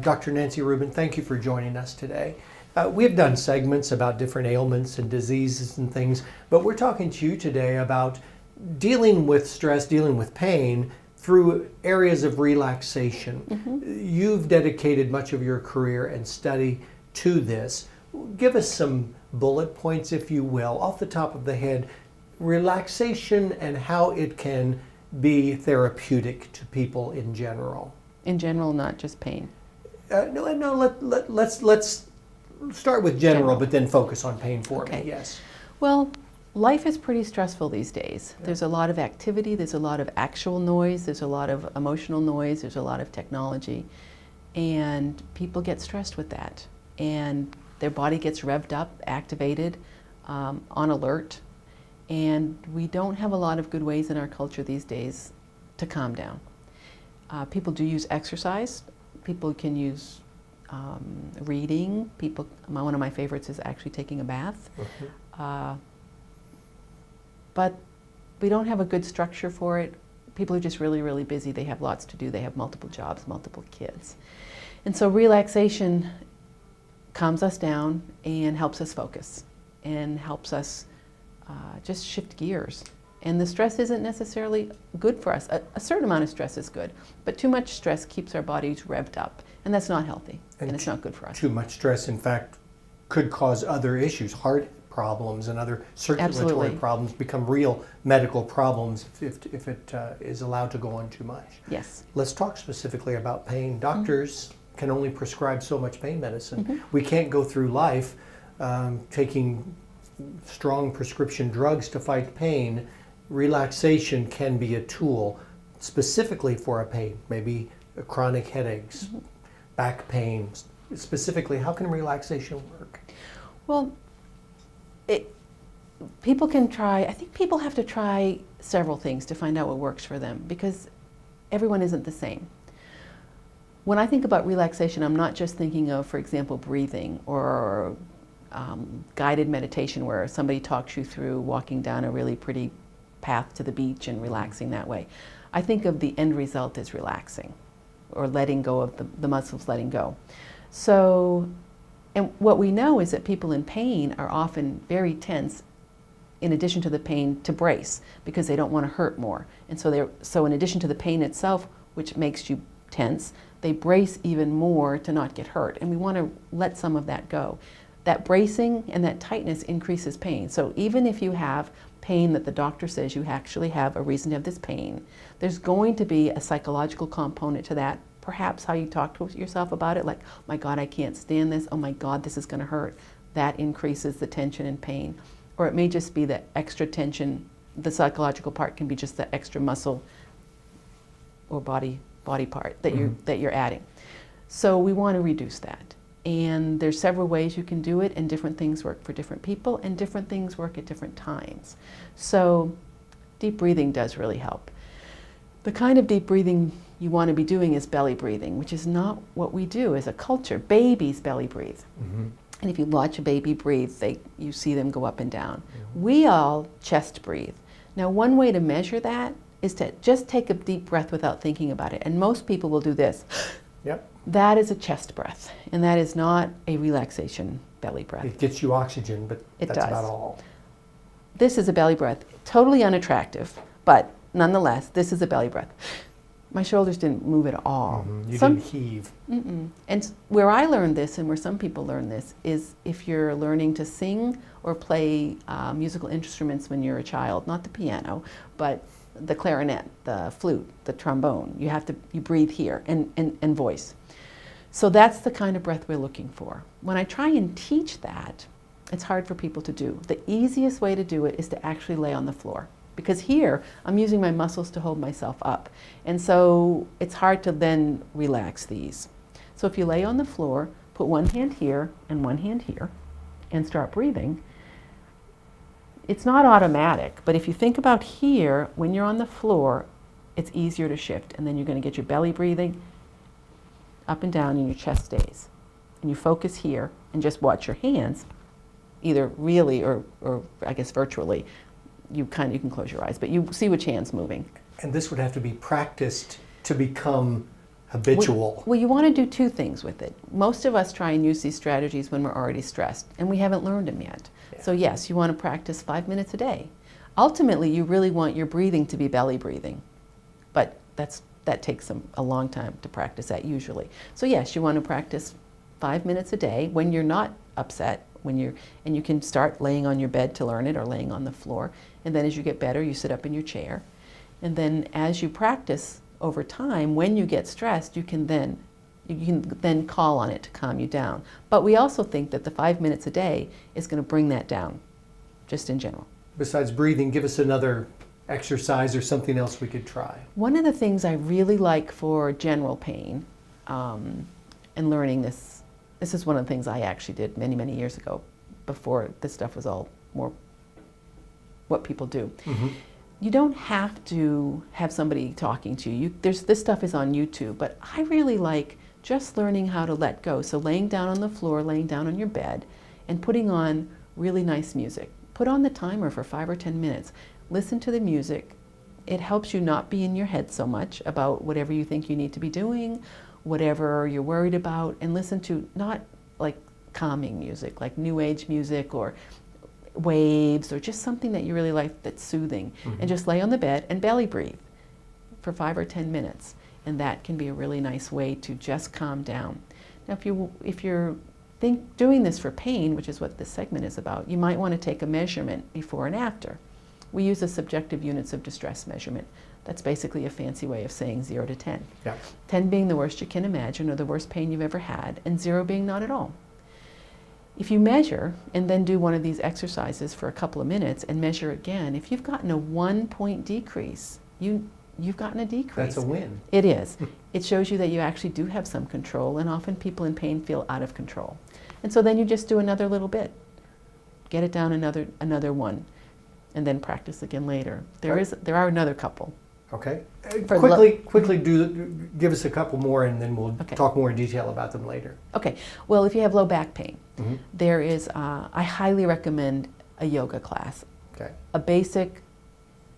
Dr. Nancy Rubin, thank you for joining us today. We've done segments about different ailments and diseases and things, but we're talking to you today about dealing with stress, dealing with pain through areas of relaxation. You've dedicated much of your career and study to this. Give us some bullet points, if you will, off the top of the head, relaxation and how it can be therapeutic to people in general. In general, not just pain. Let's start with general, but then focus on pain for me. Yes. Well, life is pretty stressful these days. There's a lot of activity, there's a lot of actual noise, there's a lot of emotional noise, there's a lot of technology, and people get stressed with that. And their body gets revved up, activated, on alert, and we don't have a lot of good ways in our culture these days to calm down. People do use exercise. People can use reading. One of my favorites is actually taking a bath. But we don't have a good structure for it. People are just really, really busy. They have lots to do. They have multiple jobs, multiple kids. And so relaxation calms us down and helps us focus and helps us just shift gears. And the stress isn't necessarily good for us. A certain amount of stress is good, but too much stress keeps our bodies revved up, and that's not healthy, and it's not good for us. Too much stress, in fact, could cause other issues. Heart problems and other circulatory problems become real medical problems if it is allowed to go on too much. Yes. Let's talk specifically about pain. Doctors can only prescribe so much pain medicine. We can't go through life taking strong prescription drugs to fight pain. Relaxation can be a tool specifically for a pain, maybe chronic headaches, back pain. Specifically, how can relaxation work? Well, people can try, I think people have to try several things to find out what works for them, because everyone isn't the same. When I think about relaxation, I'm not just thinking of, for example, breathing or guided meditation where somebody talks you through walking down a really pretty path to the beach and relaxing that way. I think of the end result as relaxing or letting go of the muscles letting go. So, and what we know is that people in pain are often very tense in addition to the pain to brace because they don't want to hurt more. And so in addition to the pain itself, which makes you tense, they brace even more to not get hurt. And we want to let some of that go. That bracing and that tightness increases pain. So even if you have pain that the doctor says you actually have a reason to have this pain, there's going to be a psychological component to that. Perhaps how you talk to yourself about it, like, my God, I can't stand this. Oh my God, this is going to hurt. That increases the tension and pain. Or it may just be the extra tension. The psychological part can be just the extra muscle or body part that you're adding. So we want to reduce that. And there's several ways you can do it, and different things work for different people, and different things work at different times. So deep breathing does really help. The kind of deep breathing you want to be doing is belly breathing, which is not what we do as a culture. Babies belly breathe. And if you watch a baby breathe, you see them go up and down. We all chest breathe. Now, one way to measure that is to just take a deep breath without thinking about it. And most people will do this. Yep. That is a chest breath, and that is not a relaxation belly breath. It gets you oxygen, but that's about all. This is a belly breath. Totally unattractive, but nonetheless, this is a belly breath. My shoulders didn't move at all. You didn't heave. And where I learned this, and where some people learn this, is if you're learning to sing or play musical instruments when you're a child, not the piano, but the clarinet, the flute, the trombone. You breathe here and voice. So that's the kind of breath we're looking for. When I try and teach that, it's hard for people to do. The easiest way to do it is to actually lay on the floor. Because here, I'm using my muscles to hold myself up. And so it's hard to then relax these. So if you lay on the floor, put one hand here and one hand here, and start breathing. It's not automatic, but if you think about here, when you're on the floor, it's easier to shift. And then you're going to get your belly breathing up and down, and your chest stays. And you focus here and just watch your hands, either really or I guess virtually. You can close your eyes, but you see which hand's moving. And this would have to be practiced to become habitual. Well, you want to do two things with it. Most of us try and use these strategies when we're already stressed, and we haven't learned them yet. Yeah. So yes, you want to practice 5 minutes a day. Ultimately, you really want your breathing to be belly breathing, but that takes a long time to practice that usually. So yes, you want to practice 5 minutes a day when you're not upset, and you can start laying on your bed to learn it or laying on the floor. And then as you get better, you sit up in your chair. And then as you practice over time, when you get stressed, you can then call on it to calm you down. But we also think that the 5 minutes a day is going to bring that down, just in general. Besides breathing, give us another exercise or something else we could try. One of the things I really like for general pain, and learning this is one of the things I actually did many, many years ago, before this stuff was all more what people do. Mm-hmm. You don't have to have somebody talking to you. This stuff is on YouTube, but I really like just learning how to let go. So laying down on the floor, laying down on your bed, and putting on really nice music. Put on the timer for 5 or 10 minutes. Listen to the music. It helps you not be in your head so much about whatever you think you need to be doing, whatever you're worried about, and listen to not like calming music, like new age music or waves or just something that you really like that's soothing. Mm-hmm. And just lay on the bed and belly breathe for 5 or 10 minutes. And that can be a really nice way to just calm down. Now if you're doing this for pain, which is what this segment is about, you might want to take a measurement before and after. We use the subjective units of distress measurement. That's basically a fancy way of saying 0 to 10. Yeah. 10 being the worst you can imagine or the worst pain you've ever had, and 0 being not at all. If you measure and then do one of these exercises for a couple of minutes and measure again, if you've gotten a 1-point decrease, you've gotten a decrease. That's a win. It is. It shows you that you actually do have some control, and often people in pain feel out of control. And so then you just do another little bit. Get it down another one, and then practice again later. There are another couple. Okay. For Quickly give us a couple more, and then we'll talk more in detail about them later. Okay. Well, if you have low back pain, Mm-hmm. there is, I highly recommend a yoga class. Okay. A basic,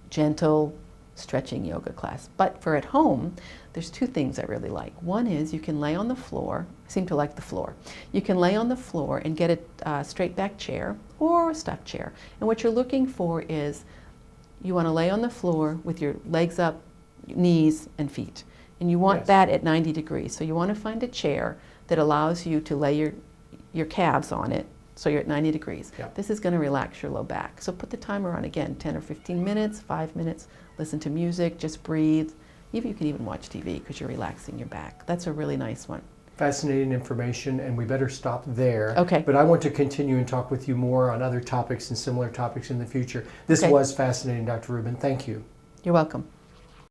gentle, stretching yoga class. But for at home, there's two things I really like. One is you can lay on the floor. I seem to like the floor. You can lay on the floor and get a straight back chair or a stuffed chair. And what you're looking for is you want to lay on the floor with your legs up, knees and feet. And you want that at 90 degrees. So you want to find a chair that allows you to lay your calves on it so you're at 90 degrees. Yeah. This is going to relax your low back. So put the timer on again, 10 or 15 minutes, 5 minutes, listen to music, just breathe. You can even watch TV because you're relaxing your back. That's a really nice one. Fascinating information, and we better stop there. Okay. But I want to continue and talk with you more on other topics and similar topics in the future. This was fascinating, Dr. Rubin. Thank you. You're welcome.